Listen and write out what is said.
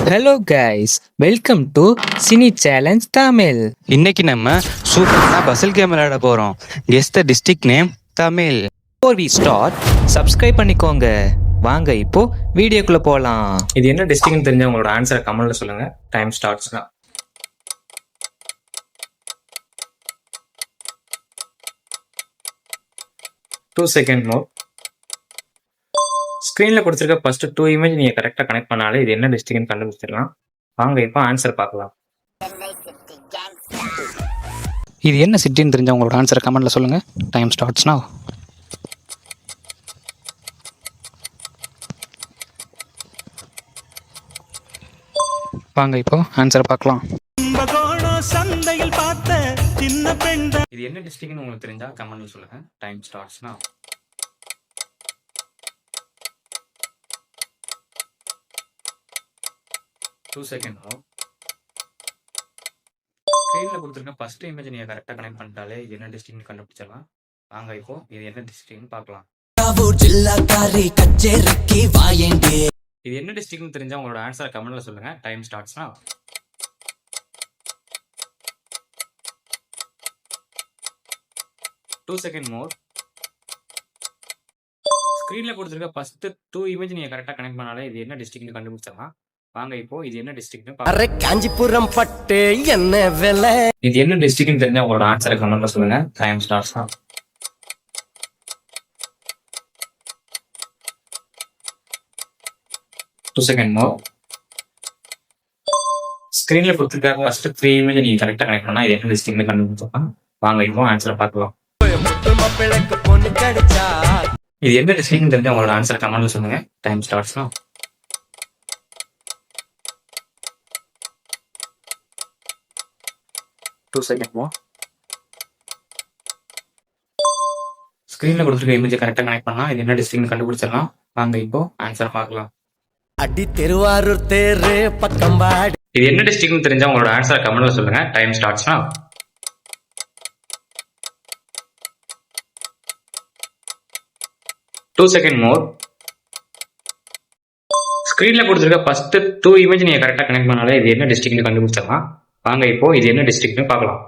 Hello guys, welcome to cine challenge Tamil. இன்னைக்கு நம்ம சூப்பரான பசில் கேம் விளையாட போறோம். Guess the district name Tamil. Before we start subscribe பண்ணிக்கோங்க. வாங்க இப்போ வீடியோக்குள்ள போலாம். இது என்ன டிஸ்ட்ரிக்ட்னு தெரிஞ்ச உங்களோட ஆன்சரை கமெண்ட்ல சொல்லுங்க. டைம் ஸ்டார்ட்ஸ் தான். 2 செகண்ட் மோர். ஸ்க்ரீனில் கொடுத்துருக்க ஃபர்ஸ்ட் 2 இமேஜ் நீங்கள் கரெக்டாக கனெக்ட் பண்ணாலே இது என்ன டிஸ்ட்ரிக்ட்னு கண்டுபிடிச்சிடலாம். வாங்க இப்போ ஆன்சர் பார்க்கலாம். இது என்ன சிட்டின்னு தெரிஞ்ச உங்களோட ஆன்சரை கமெண்ட்ல சொல்லுங்க. Time starts now. வாங்க இப்போ ஆன்சரை பார்க்கலாம். இது என்ன டிஸ்ட்ரிக்ட்னு உங்களுக்கு தெரிஞ்சா கமெண்ட்ல சொல்லுங்க. Time starts now. Two second more. ஸ்க்ரீனில் கொடுத்துருக்க ஃபர்ஸ்ட் இமேஜ் நீங்கள் கரெக்டாக கனெக்ட் பண்ணிட்டாலே இது என்ன டிஸ்ட்ரிக்ட்னு கண்டுபிடிச்சிடலாம். வாங்க இப்போ இது என்ன டிஸ்ட்ரிக்ட்னு பார்க்கலாம். இது என்ன டிஸ்ட்ரிக்ட்னு தெரிஞ்சா உங்களோட ஆன்சரை கமெண்ட்ல சொல்லுங்க. Time ஸ்டார்ட்ஸ்னா 2 second more. ஸ்க்ரீனில் கொடுத்துருக்க ஃபர்ஸ்ட் 2 இமேஜ் நீங்கள் கரெக்டாக கனெக்ட் பண்ணாலே இது என்ன டிஸ்ட்ரிக்ட்னு கண்டுபிடிச்சிடலாம். வாங்க இப்போ இது என்ன டிஸ்ட்ரிக்ட்னு காஞ்சிபுரம் பட்டு என்ன விலை. இது என்ன டிஸ்ட்ரிக்ட்னு தெரிஞ்சா உங்களோட ஆன்சரை கமெண்ட்ல சொல்லுங்க. டைம் ஸ்டார்ட்ஸ் தான். 2 செகண்ட் மோர். ஸ்க்ரீன்ல கொடுத்துருக்க ஃபர்ஸ்ட் 3 இமேஜ் நீங்க கரெக்டா கனெக்ட் பண்ணா இது என்ன டிஸ்ட்ரிக்ட்னு கண்டுபிடிச்சலாம். வாங்க இப்போ ஆன்சரை பார்க்கலாம். இது என்ன டிஸ்ட்ரிக்ட்னு தெரிஞ்சா உங்களோட ஆன்சரை கமெண்ட்ல சொல்லுங்க. டைம் ஸ்டார்ட்ஸ் தான். 2 செகண்ட் மோர். ஸ்க்ரீன்ல கொடுத்துருக்க இமேஜ் கரெக்டா கனெக்ட் பண்ணா இது என்ன டிஸ்ட்ரிக்ட்னு கண்டுபிடிச்சிடலாம். வாங்க இப்போ ஆன்சர் பார்க்கலாம். அடி திருவாரூர் தேரு பக்கம்பாடி. இது என்ன டிஸ்ட்ரிக்ட்னு தெரிஞ்சா உங்களோட ஆன்சரை கமெண்ட்ல சொல்லுங்க. டைம் ஸ்டார்ட்ஸ்னா 2 செகண்ட் மோர். ஸ்க்ரீன்ல கொடுத்துருக்க ஃபர்ஸ்ட் 2 இமேஜ் நீங்க கரெக்டா கனெக்ட் பண்ணாலே இது என்ன டிஸ்ட்ரிக்ட்னு கண்டுபிடிச்சிடலாம். வாங்க இப்போ இது என்ன டிஸ்ட்ரிக்ட்னு பார்க்கலாம்.